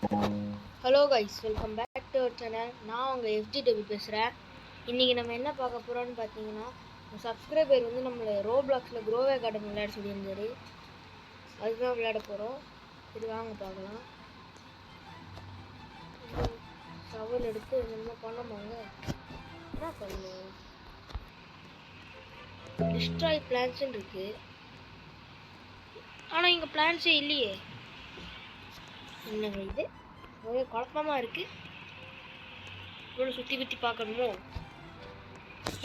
Hello guys, welcome back to our channel. நான் உங்கள் FGW பேசுகிறேன். இன்றைக்கி நம்ம என்ன பார்க்க போகிறோன்னு பார்த்தீங்கன்னா, சப்ஸ்கிரைபர் வந்து நம்மளை ரோப்ளாக்ஸில் க்ரோவே கார்டன் விளையாட சொல்லியிருந்தாரு. அதுதான் விளையாட போகிறோம். இது வாங்க பார்க்கலாம். சவல் எடுத்து என்ன பண்ணமாங்க, என்ன பண்ணணும், டிஸ்ட்ராய் பிளான்ஸ்ன்னு இருக்குது. ஆனால் இங்கே பிளான்ஸே இல்லையே. என்னங்க இது, ஒரே குழப்பமாக இருக்குது. இவ்வளோ சுற்றி குத்தி பார்க்கணுமோ?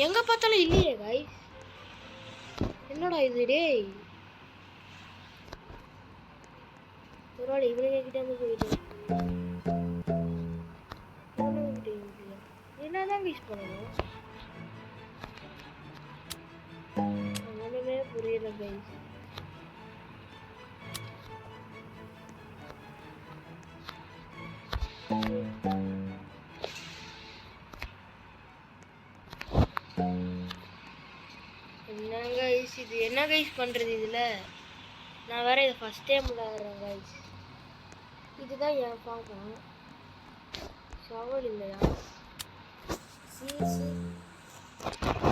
எங்கே பார்த்தாலும் இல்லையே கைஸ். என்னடா இது டேய், ஒரு ஆள் இவனுங்க கிட்டே வந்து போயிட்டு என்னதான் கைஸ் பண்ணணும், ஒன்றுமே புரியல கைஸ். என்ன கைஸ் இது, என்ன கைஸ் பண்ணுறது இதில்? நான் வேறு இதை ஃபஸ்ட் டைம் விளையாடுறேன் கைஸ். இதுதான் என் பார்க்கணும். சவால் இல்லையா?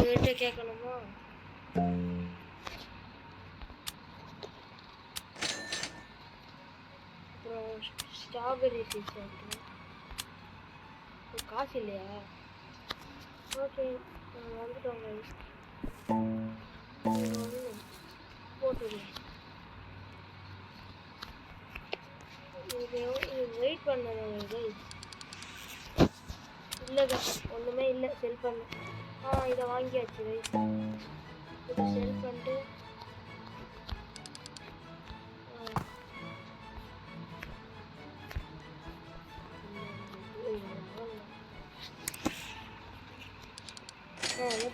கேட்டு கேட்கணுமா? அப்புறம் ஸ்ட்ராபெரி சீட்ஸ் காசு இல்லையா? ஓகே, வந்துட்டோங்க. போட்டுருங்க. இது வெயிட் பண்ணணும் இது. இல்லைங்க, ஒன்றுமே இல்லை. செல் பண்ணு. இதை வாங்கியாச்சு ரைஸ். இதை செல் பண்ணிட்டு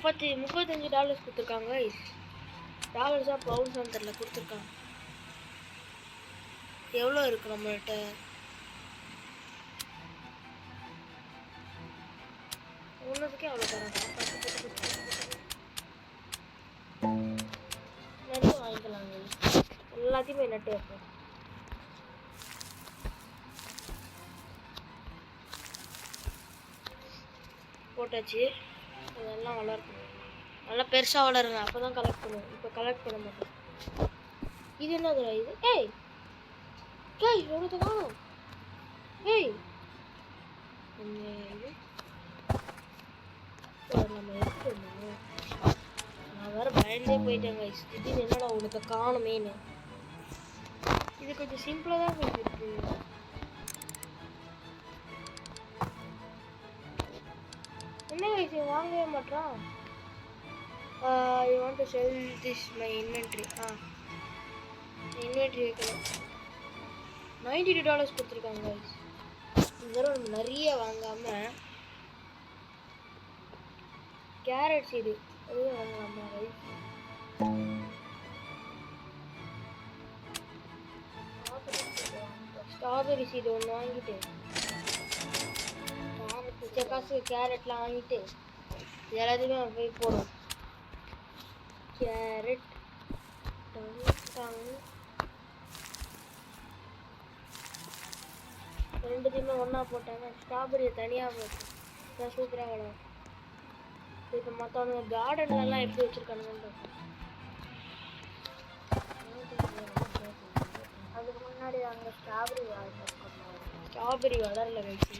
$35 கொடுத்துருக்காங்க. டாலர்ஸா பவுண்ட்ஸான்னு தெரியல, கொடுத்துருக்காங்க. எவ்வளோ இருக்கு நம்மள்கிட்ட? ஒன்றுத்துக்கே அவ்வளோ தராங்க. நிறைய வாங்கிக்கலாங்க. எல்லாத்தையுமே நட்டு வைப்போம். போட்டாச்சு. அதெல்லாம் வளர்க்கணும், நல்லா பெருசாக வளருங்க, அப்போ தான் கலெக்ட் பண்ணுவோம். இப்போ கலெக்ட் பண்ண மாட்டோம். இது என்னதுடா இது? ஏய் கைஸ், ஒருத்த காணும். ஏய் என்ன இது? நம்ம எடுத்துட்டு வந்தோம். நான் வேறு பயந்தே போயிட்டேன் கைஸ். திடீர்னு என்னடா உனக்கு காணுமேனு. இது கொஞ்சம் சிம்பிளாக தான் கொஞ்சம் இருக்கு. என்ன கைஸ், வாங்கவே மாட்டான். I want to sell this my inventory. Inventory வைக்கணும். $92 கொடுத்துருக்காங்க கைஸ். இந்த தடவை நம்ம நிறைய வாங்காமல் கேரட் சீடு அதுவும் வாங்கலாமா கைஸ்? ஸ்ட்ராபெரி சீடு ஒன்று வாங்கிட்டு மிச்ச காசு கேரட்லாம் வாங்கிட்டு எல்லாத்தையுமே போய் போடும். கேரட் ரெண்டுத்தையுமே ஒன்றா போட்டாங்க. ஸ்ட்ராபெரியை தனியாக போட்டு சூப்பராக வளரும். இப்போ மற்றவங்க கார்டன்லலாம் எப்படி வச்சுருக்கானுங்கன்னு அதுக்கு முன்னாடி அங்கே ஸ்ட்ராபெரி வளரல வச்சு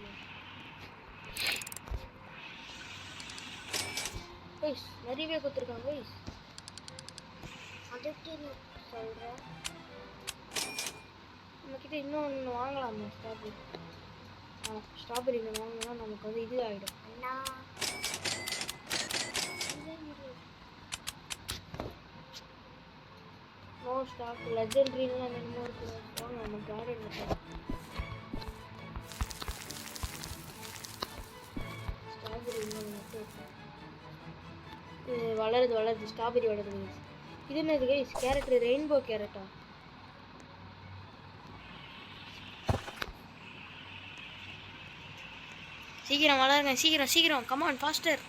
நிறையவே கொடுத்துருக்காங்க. அதுக்கு சொல்கிறேன், நம்மக்கிட்ட இன்னும் ஒன்று வாங்கலாமா? ஸ்ட்ராபெரி ஒன்று வாங்கினா நமக்கு வந்து இது ஆகிடும். நோ ஸ்டாக் லெஜெண்ட்ரிலாம் என்னமோ இருக்குது. வாங்க நம்ம கார்டனில் ஸ்ட்ராபெரி வளருது ஸ்ட்ராபெரி வளருது. இது என்னது கைஸ்? Carrot, rainbow கேரட்டா? சீக்கிரம் வளருங்க, சீக்கிரம் கமான் ஃபாஸ்டர்.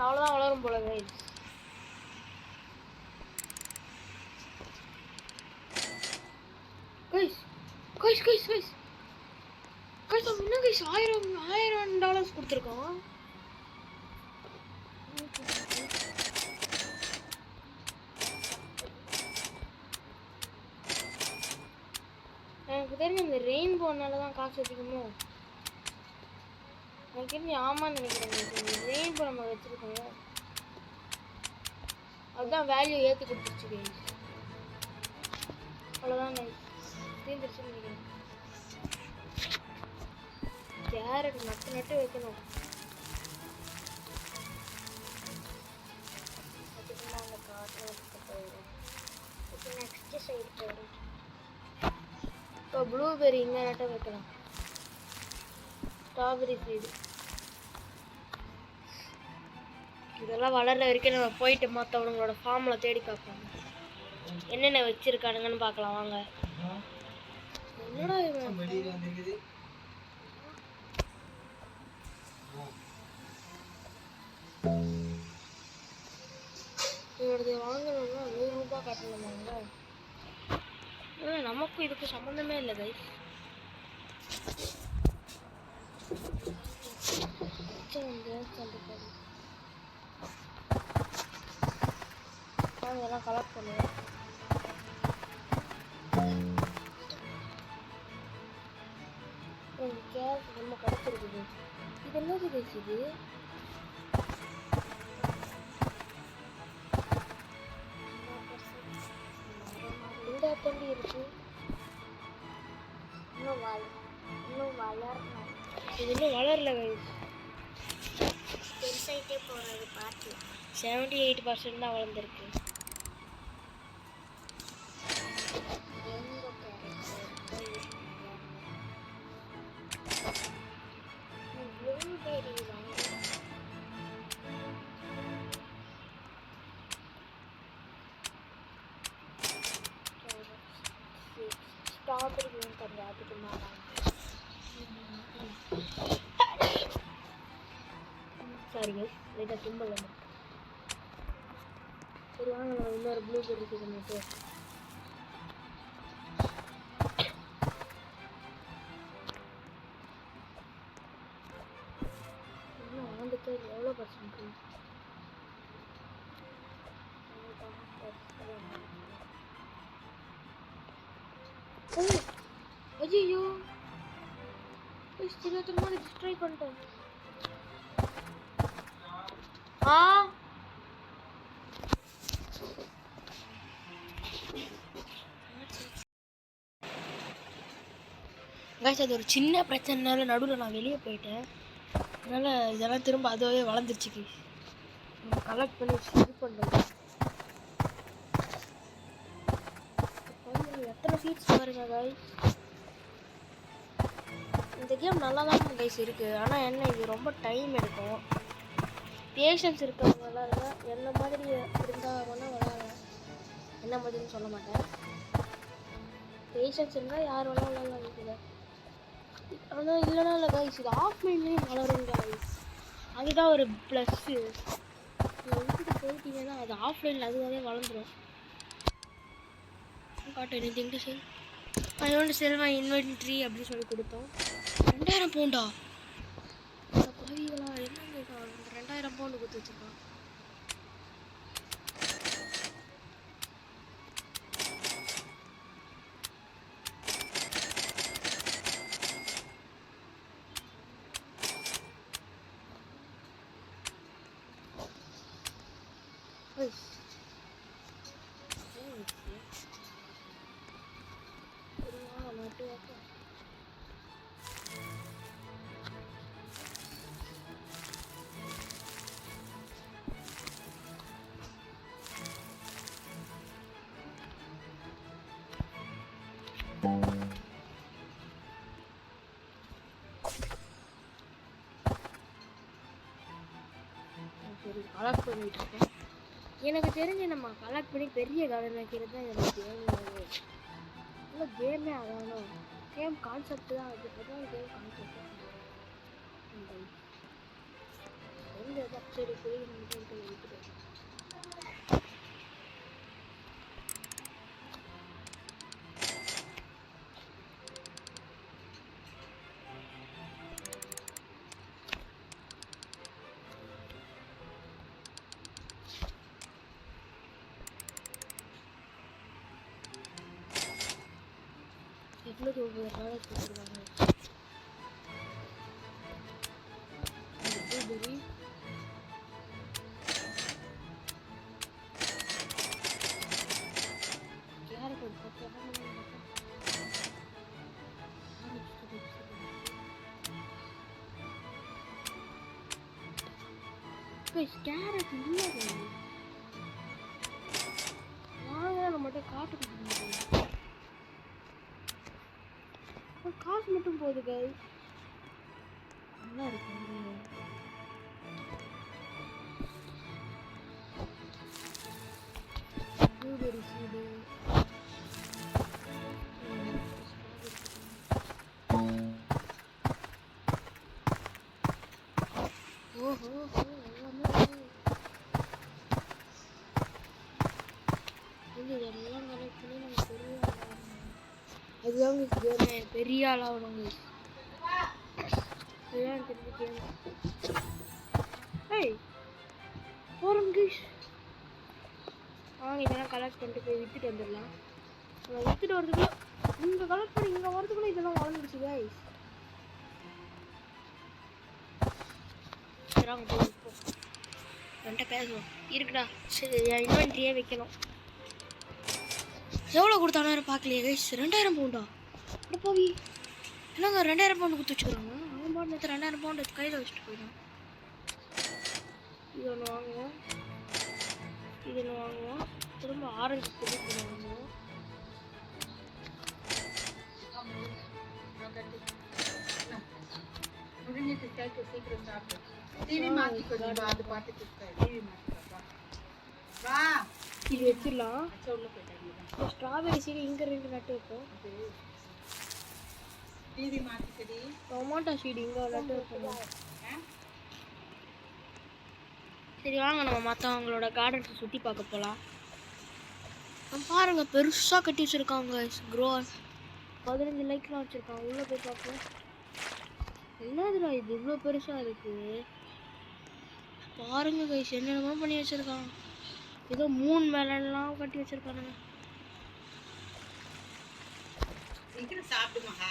அவ்வளோதான் வளரும் போல guys. Guys guys guys guys guys அவன் என்ன கைஸ் $1000 கொடுத்துருக்கான். எனக்கு தெரிஞ்ச இந்த ரெயின்போனால தான் காசு அதிகமோ. எனக்கு தெரிஞ்சு ஆமான்னு நினைக்கிறேன். ரெயின்போ நம்ம வச்சிருக்கோம், அதுதான் வேல்யூ ஏற்றி கொடுத்துருச்சு கைஸ். அவ்வளோதான் நைஸ் தீர்ந்துருச்சுன்னு நினைக்கிறேன். கேரட் நட்டு வைக்கணும். அதுக்கு நாங்கள் காட்டு போயிடும். இப்போ நெக்ஸ்ட் சைடு போயிடும். இப்போ ப்ளூபெர்ரி இங்கே நட்டு வைக்கலாம். ஸ்ட்ராபெரி சைடு இதெல்லாம் வளர்ற வரைக்கும் நம்ம போயிட்டு மற்றவங்களோட ஃபார்மில் தேடி பார்ப்போம், என்னென்ன வச்சிருக்கானுங்கன்னு பார்க்கலாம் வாங்க. என்னடா இவரது வாங்கணும்னா $100 கட்டணுமாங்க. நமக்கும் இதுக்கு சம்மந்தமே இல்லை கைஸ். இதெல்லாம் கலெக்ட் பண்ணுவேன். கேஸ் ரொம்ப கிடச்சிருக்குது. இது என்னது கைஸ்? இது இந்த தண்டி இருக்கு. இன்னும் வளரல. இது இன்னும் வளரல கைஸ். பெருசாயிட்டே போகிறது பார்த்து 78% தான் வளர்ந்துருக்கு. ஸ்ட்ராபெரி கொஞ்சம் அதிகமாக சாரி கைஸ், லைட்டாக தும்பல் வந்து. சரி வாங்க நம்ம இன்னொரு ப்ளூபெர்ரி பண்ணிட்டு இன்னும் வாழ்ந்துட்டு எவ்வளோ பர்சன்ட்? ஐயோ திரும்ப டிஸ்ட்ரை பண்ணிட்டேன். கைஸ் அது ஒரு சின்ன பிரச்சனைனால நடுவில் நான் வெளியே போயிட்டேன். அதனால் இதெல்லாம் திரும்ப அதுவே வளர்ந்துருச்சு கைஸ். கலெக்ட் பண்ணி இது பண்ணுறோம். எத்தனை சீட்ஸ் பாருங்க கைஸ். இந்த கேம் நல்லா தான் கைஸ் இருக்குது. ஆனால் என்ன இது ரொம்ப டைம் எடுக்கும். பேஷன்ஸ் இருக்கவங்களாம் இருந்தால் என்ன மாதிரி இருந்தால் வேணால் விளாட்லாம். என்ன மாதிரின்னு சொல்ல மாட்டேன். பேஷன்ஸ் இருந்தால் யார் வேணால் விளாட்லாம் இருக்குது. ஆனால் இல்லைனா இல்லை கைஸ், இது ஆஃப்லைன்லேயும் வளரும் கைஸ். அதுதான் ஒரு ப்ளஸ்ஸு. வீட்டுக்கு போயிட்டீங்கன்னா அது ஆஃப்லைனில் அதுவாகவே வளர்ந்துடும். காட்டு என்ன திங்கு சார் அதோட செல்வா இன்வென்ட்ரி அப்படின்னு சொல்லி கொடுத்தோம். 2000 பவுண்டா? பாவிகளா என்னங்க 2000 பவுண்டு கொடுத்து வச்சுருக்கான். கலெக்ட் பண்ணிட்டு இருக்கேன். எனக்கு தெரிஞ்சு நம்ம கலெக்ட் பண்ணி பெரிய கார்டன் வைக்கிறது தான் எனக்கு கேம். இல்லை கேமே அதானோ கேம் கான்செப்ட் தான். அதுதான் கேம் கான்செப்ட். எந்த சரி போய் நம்ம வைக்கிறேன். இவ்வளோ ப்ராடக்ட் கொடுத்துருக்காங்க. ப்ளூபெரி கேரட் ஒரு 10 கேரட் இல்லை வாங்க நம்மகிட்ட காட்டு காசு மட்டும் போகுது கைஸ். நல்லா இருக்கு. ப்ளூபெரி சீடு ஓஹோ இதெல்லாம் கலெக்ட் பண்ணி நம்ம அதுதான் பெரிய ஆளாகணும். இதுதான் தெரிஞ்சு கேம். ஏய் போகிறோம் கைஸ். வாங்க இதெல்லாம் கலெக்ட் பண்ணிட்டு போய் விற்றுட்டு வந்துடலாம். விற்றுட்டு வரதுக்குள்ள இங்கே கலெக்ட் பண்ணி இங்கே வரதுக்குள்ள இதெல்லாம் வளர்ந்துடுச்சு கைஸ். சரி வாங்க போய் என்கிட்ட பேசுவோம் இருக்குடா. சரி இன்வென்ட்ரியே வைக்கணும். எவ்வளோ கொடுத்தானு பார்க்கலையே கைஸ். 2000 பவுண்டா? அப்படி போவி என்னங்க 2000 பவுண்டு கொடுத்து வச்சுக்கிறாங்க. அவன் பாட்டு நேற்று 2000 பவுண்டு கையில் வச்சுட்டு போயிடும். இது ஒன்று வாங்குவோம், இது ஒன்று வாங்குவோம், திரும்ப ஆரஞ்சு பொடி வாங்குவோம். சீக்கிரம் சாப்பிட்டு டிவி மாத்தி கொஞ்சம் அது பார்த்துட்டு டிவி மாத்தி இது வச்சிடலாம். ஸ்ட்ராபெரி சீடு இங்கே 2 நட்டு வைப்போம். டிவி மாத்தி டொமாட்டோ சீடு இங்கே நட்டு வைப்போம். சரி வாங்க நம்ம மற்றவங்களோட கார்டன்ஸை சுற்றி பார்க்க போகலாம். பாருங்க பெருசாக கட்டி வச்சுருக்காங்க. க்ரோவர் 15 லைக்லாம் வச்சுருக்காங்க. உள்ளே போய் பார்ப்போம். என்னதுடா இது இவ்வளோ பெருசாக இருக்குது பாருங்க கைஸ். என்னென்னமோ பண்ணி வச்சுருக்காங்க. ஏதோ 3 மேலாம் கட்டி வச்சுருக்கானுங்க. சீக்கிரம் சாப்பிடு மகா.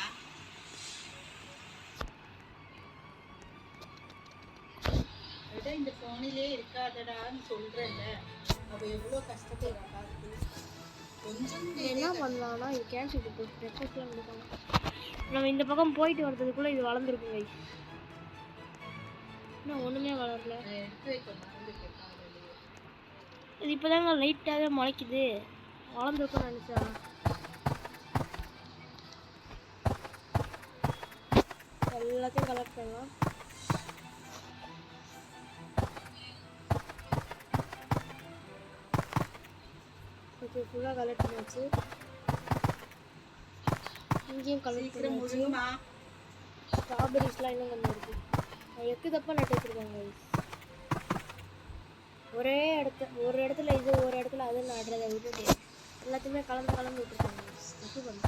இந்த ஃபோனிலே இருக்காதடான்னு சொல்கிறேன்ல. அவள் எவ்வளோ கஷ்டப்படுறா. கொஞ்சம் என்ன பண்ணலாம்னா இது கேன்சல் போட்டு ரெக்வஸ்ட்லாம் கொடுப்பாங்க. நம்ம இந்த பக்கம் போயிட்டு வர்றதுக்குள்ளே இது வளர்ந்துருக்கு கைஸ். இன்னும் ஒன்றுமே வளரல. எடுத்து வைக்கணும். இது இப்போ தாங்க லைட்டாகவே முளைக்குது. வளர்ந்துருக்குன்னு நினச்சா எல்லாத்தையும் கலெக்ட் பண்ணலாம். ஓகே ஃபுல்லாக கலெக்ட் பண்ணியாச்சு. இங்கேயும் கலெக்ட் பண்ணியாச்சு. ஸ்ட்ராபெரிஸ்லாம் இன்னும் கொஞ்சம் இருக்குது. எக்கு தப்பாக நட்டு வச்சுருக்காங்க. ஒரு இடத்துல இது ஒரு இடத்துல அது நடுறதை விட்டுட்டு எல்லாத்தையுமே கலந்து விட்டுருக்காங்க. தப்பு பண்ண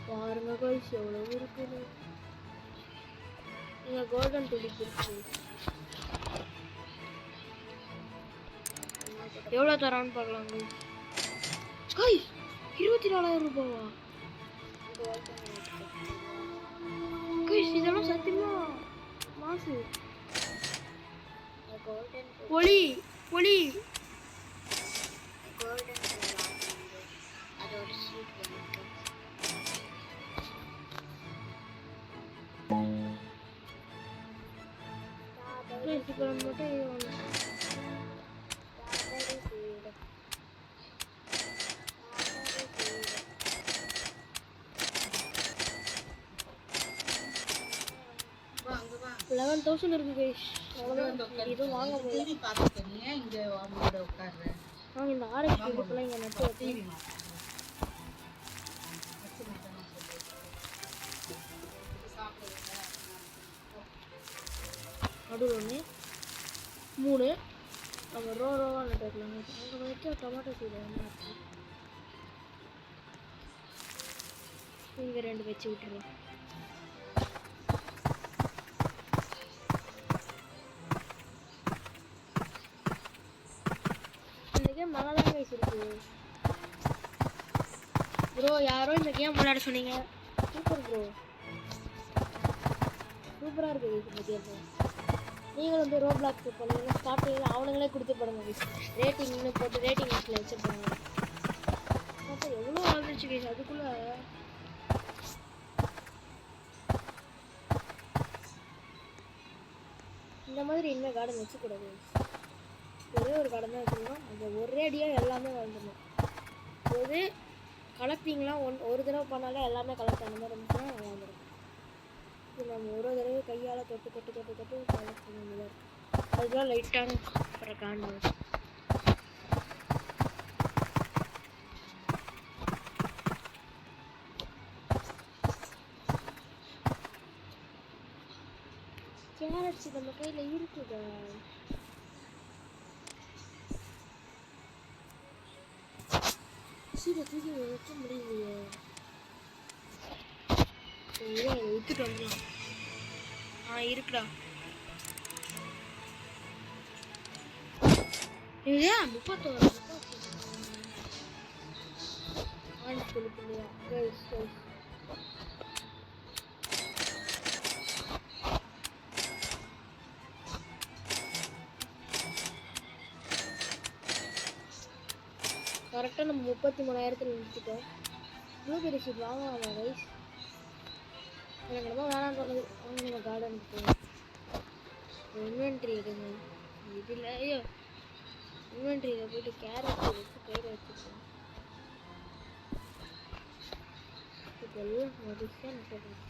பாருங்க கைஸ் எவ்வளோ இருக்குது. இங்கே கோல்டன் துளிப்பு இருக்கு. எவ்வளோ தரான்னு பார்க்கலாம் கைஸ். 24,000 ரூபாவா கைஸ்? இதெல்லாம் சத்தியமா மாசு. பொலி பொலி இப்போ மட்டும் $11,000 இருக்கு கைஸ். அவ்வளோதான். இதுவும் வாங்க முடியாது. இங்கே அவங்களோட உட்காடுறேன். நாங்கள் இந்த ஆரஞ்சு இதுக்கெல்லாம் இங்கே நட்டு வச்சு நடுவில் 1 3 நம்ம ரோவாக நட்டு வைக்கலாங்க. அங்கே வைக்க டொமேட்டோ சீடு என்ன இருக்குது. இங்கே 2 வச்சு விட்டுருவோம். கைஸ் இருக்கு ப்ரோ. யாரோ இந்த கேம் விளையாட சொன்னீங்க. சூப்பர் ப்ரோ, சூப்பராக இருக்குது இந்த கேமு. நீங்களும் வந்து ரோப்ளாக்ஸ் பண்ணீங்கன்னா ஸ்டார்டிங்கில் அவனுங்களே கொடுத்து போடுங்க கைஸ். ரேட்டிங்னு போட்டு ரேட்டிங் லிஸ்ட்டில் வச்சுருப்பாங்க. அப்போ எவ்வளோ வந்துருச்சு கைஸ். அதுக்குள்ளே இந்த மாதிரி இனிமேல் கார்டன் வச்சுக்கூடாது. ஒரே ஒரு கார்டன் தான் வச்சுருக்கணும். அந்த ஒரே அடியாக எல்லாமே வளர்ந்துடணும். போது கலெக்டிங்லாம் ஒரு தடவை பண்ணாலே எல்லாமே கலெக்ட் அந்த மாதிரி இருந்துச்சுன்னா நல்லா வந்துடும். இது நம்ம ஒரு தடவை கையால் தொட்டு தொட்டு தொட்டு தொட்டு கலெக்ட் பண்ண முடியாது. அதுக்கெலாம் லைட்டான அப்புறம் காணும். கேரட்ஸ் நம்ம கையில் இருக்குதா? சீரை தூக்கி வைக்க முடியலையே. வித்துட்டு வந்துடலாம். இருக்குடா. இது 31 சொல்லிட்டு இல்லையா கைஸ்? கரெக்டாக நம்ம 33,000 நிறுத்திட்டோம். ப்ளூபெரி சீட் வாங்கலாமா ரைஸ்? எனக்கு ரொம்ப வேணாம் தோணுது. அவங்க நம்ம கார்டனுக்கு இன்வென்ட்ரி எடுங்க. இதில் இன்வென்ட்ரியில் போய்ட்டு கேரட் வச்சு கையில் வச்சுருக்கோம். இப்போ எல்லாம் மதிசாக நிற்கணும்.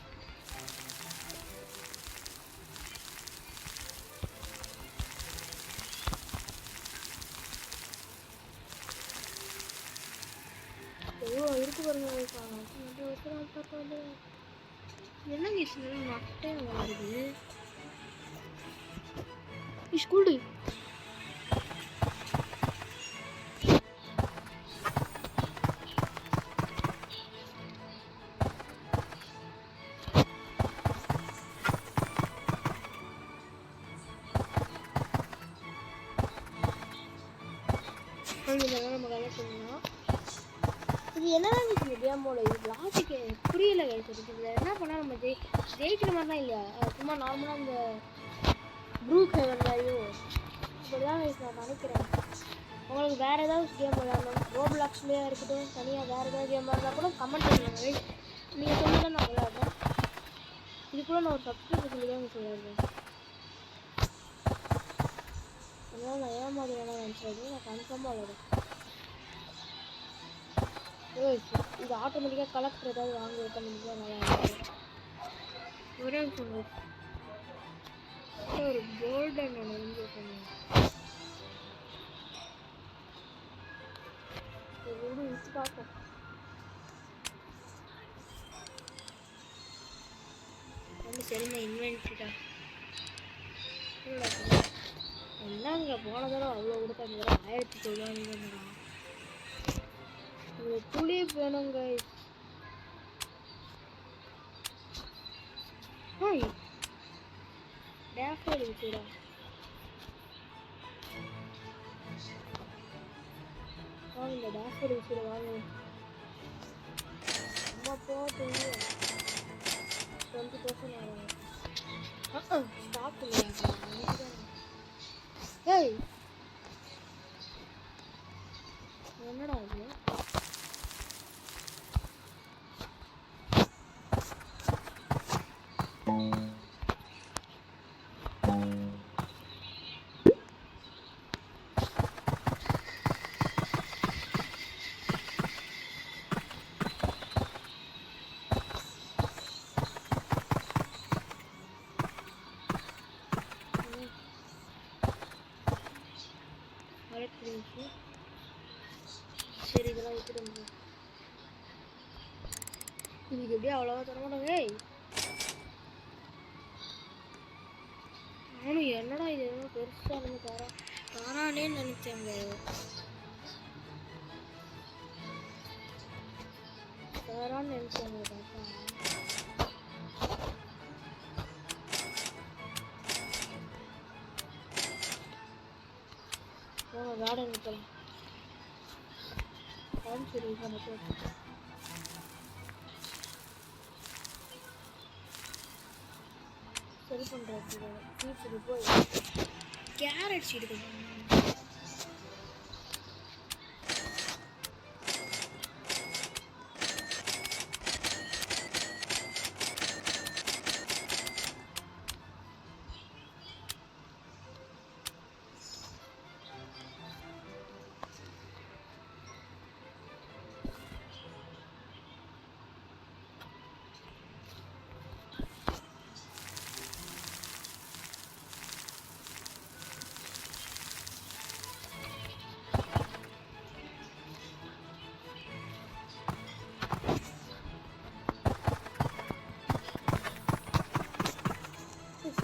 எவ்வளோ இருக்கு பாருங்க. பார்த்தா வந்து என்ன கேஸ் மட்டே வருது. ஸ்கூலு நம்ம கலெக்ட் பண்ணலாம். இது என்னதான் இந்த கேமோட இது லாஜிக்கு புரியல கைஸ். இதில் என்ன பண்ணால் நம்ம ஜெயிக்கிற மாதிரிலாம் இல்லையா? சும்மா நார்மலாக இந்த ப்ரூக் ஹெவன்லையோ இப்படிதான் கைஸ் நான் நினைக்கிறேன். உங்களுக்கு வேறு ஏதாவது கேம் விளையாடணும், ரோப்ளாக்ஸ்லேயே இருக்கட்டும், தனியாக வேறு ஏதாவது கேம் விளையாடலாம் கூட கமெண்ட் பண்ணுங்க கைஸ். நீங்கள் சொல்லி தான் நான் விளையாடுறேன். இது கூட நான் ஒரு சப்ஸ்கிரைபர் சொல்லி தான் உங்களுக்கு விளையாடுறேன். அதனால் நான் ஏன் மாதிரி வேணால் நினச்சாது நான் கன்ஃபார்மாக விளையாடுறேன். இது ஆட்டோமேட்டிக்காக கலெக்டர் ஏதாவது வாங்கி வைக்க முடியாது. நல்லா இருக்கும். ஒரே சொல்லுங்கள் ஒரு கோல்டன் ஒன்று வந்து பண்ணுங்க. வச்சு பார்ப்போம். வந்து சரிங்க இன்வென்ட்ரிடா என்னங்க போன தடவை அவ்வளோ கொடுத்தாங்க. 1000 சொல்லுவாங்க. துளி வேணுங்க. டேஃபோடில் இருக்குடா. வாங்க இந்த டேஃபோடில் கூட வாங்க. அம்மா போட்டு 20% ஆகும். ஸ்டாக் இல்லையா? ஏய் என்னடா இது? சரி இதெல்லாம் வச்சுட்டு இதுக்கு எப்படியும் அவ்வளோவா தரமாட்டாங்க. நானும் என்னடா இது எதுவும் பெருசாக இருந்து தாரானேன்னு நினச்சேங்க. தாரான்னு நினச்சாங்க பார்த்தா கார்டன் போகலாம். டைம் சீரிஸ் எனக்கு சரி பண்ணுறது சீட்ஸுக்கு போய் கேரட் சீடு கொஞ்சம்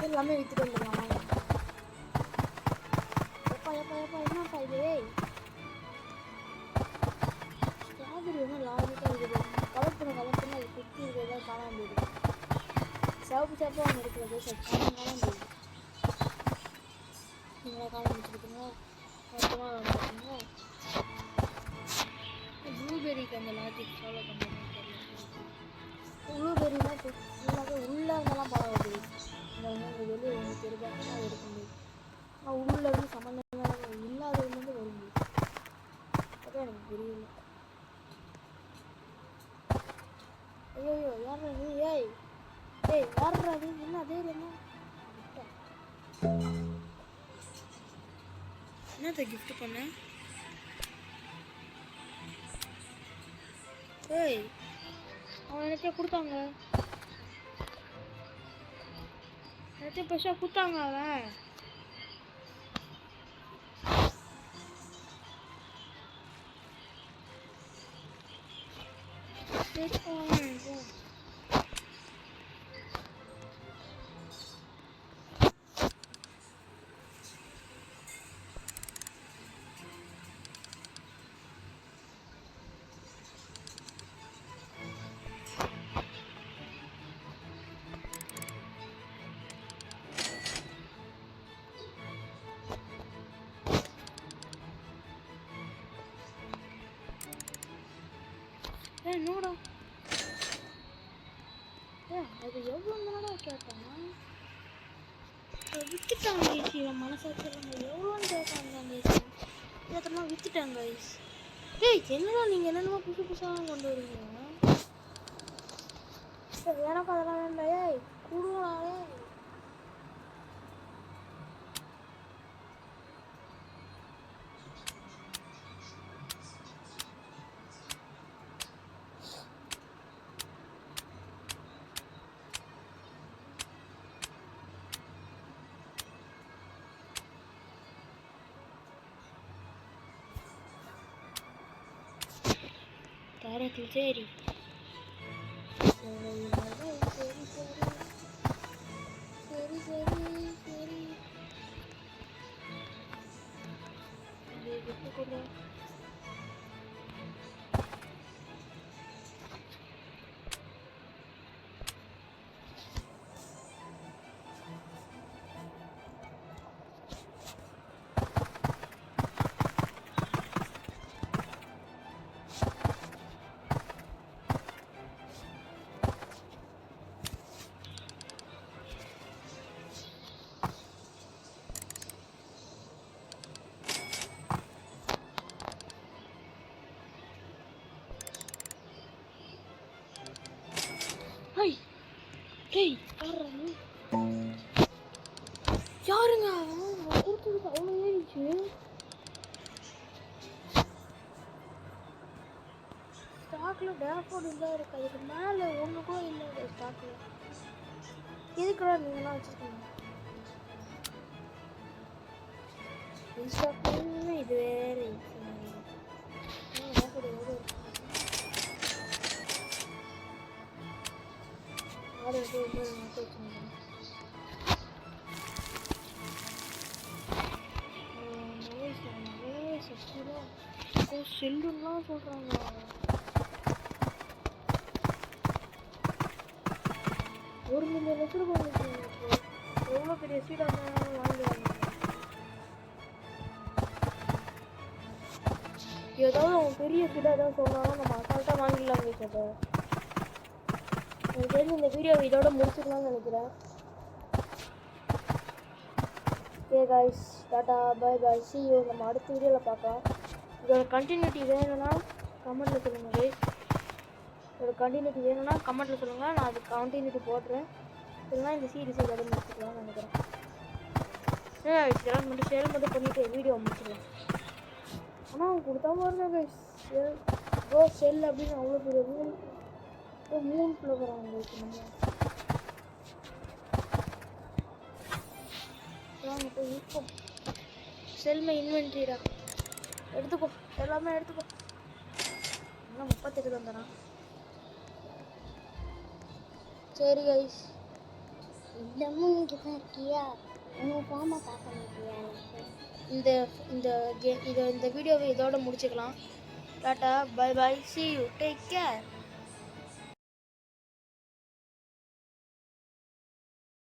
எல்லாமே வித்துட்டு வந்துடலாம் எப்பா எப்பா எப்பா என்னப்பா இது ஸ்ட்ராபெரி ஒன்றும் லாபத்தான் இருக்குது கலப்பணம் அது சுற்றி இருக்கிறதா காணாம போயிடுது சிவப்பு சிவப்பாக ஒன்று இருக்கிறது காணாம போயிடுது நீங்களா காணாம வச்சுருக்கீங்க மொத்தமாக வந்துருக்கீங்க ப்ளூபெரிக்கு அந்த லாஜிக் ஃபாலோ பண்ணுறதுன்னு தெரியல ப்ளூபெரினா ஃபுல்லாகவே உள்ளே இருந்தெல்லாம் பழம் வருது இந்த வெளியே உங்களுக்கு தெரிஞ்சாங்கன்னா அது எடுக்க முடியும் ஆனால் உள்ள இருந்து சம்மந்தமாக இல்லாததுலேருந்து வர முடியும் அதான் எனக்கு புரியல ஐயோ யாரா நீ ஏய் யாரா நீ என்ன அதே இல்லைன்னா என்னத்தை கிஃப்ட் பண்ண அவன் எனக்கே கொடுத்தாங்க எல்லாத்தையும் பெருசாக கொடுத்தாங்க அவன் என்னடா அது எவ்வளோ நேரம் கேட்டாங்க வித்துட்டாங்க கைஸ் இவன் மனசாட்சி இல்லைங்க எவ்வளோன்னு கேட்காங்க கைஸ் இதெல்லாம் வித்துட்டாங்க கைஸ் என்னடா நீங்கள் என்னென்னமோ புதுசு புதுசாக கொண்டு வரீங்க எனக்கு அதெல்லாம் வேண்டாம் கொடுங்களாலே தாரத்தில் சரி சரி சரி சரி சரி சரி விட்டு கொடு யாருங்க அவன் கொடுத்ததுக்கு அவ்வளோ ஏறிச்சு ஸ்டாக்ல டேஃபோர்ட் தான் இருக்கு அதுக்கு மேலே ஒன்று கூட இல்லை ஸ்டாக்ல எதுக்குடா நீங்களாம் வச்சுருக்கீங்க இன்ஸ்டாக்ல இது வேறு டேஃபோர்ட் எவ்வளோ இருக்கு செல்லுலாம் சொல்றாங்க $1 மில்லியன் எவ்வளோ பெரிய சீடாக வாங்குவாங்க ஏதாவது அவன் பெரிய கிட்ட ஏதாவது சொன்னாலும் நம்ம அசால்ட்டாக வாங்கிடலாம் கைஸ். அதை எனக்கு தெரிஞ்சு இந்த வீடியோவை இதோட முடிச்சுக்கலாம்னு நினைக்கிறேன். ஓகே கைஸ், டாட்டா பை பை, see you. நம்ம அடுத்த வீடியோவில் பார்க்கலாம். இதோட கண்டினியூட்டி வேணும்னா கமெண்ட்டில் சொல்லுங்கள் கைஸ். இதோட கண்டினியூட்டி வேணும்னா கமெண்ட்டில் சொல்லுங்கள், நான் அதுக்கு கண்டினியூட்டி போடுறேன். இல்லைனா இந்த சீரிஸ் இதோட முடிச்சுக்கலாம்னு நினைக்கிறேன். இதெல்லாம் மட்டும் சேல் மட்டும் பண்ணிவிட்டு வீடியோ முடிச்சுக்கலாம். ஆனால் அவங்க கொடுத்தா பாருங்க கைஸ், செல் அப்படின்னு அவ்வளோ பெரிய 3 ஃப்ளவர் அவங்க வைக்கணும். இப்போ இருக்கும் செல்மை இன்வென்ட்ரிடா, எடுத்துக்கோ எல்லாமே எடுத்துக்கோ. இன்னும் 38 தான் தரான். சரி கைஸ், இன்னமும் இங்கே தான் இருக்கியா? உங்கள் ஃபார்மை பார்க்க மாட்டியா? இந்த வீடியோவை இதோட முடிச்சுக்கலாம். டாட்டா bye bye, see you, take care.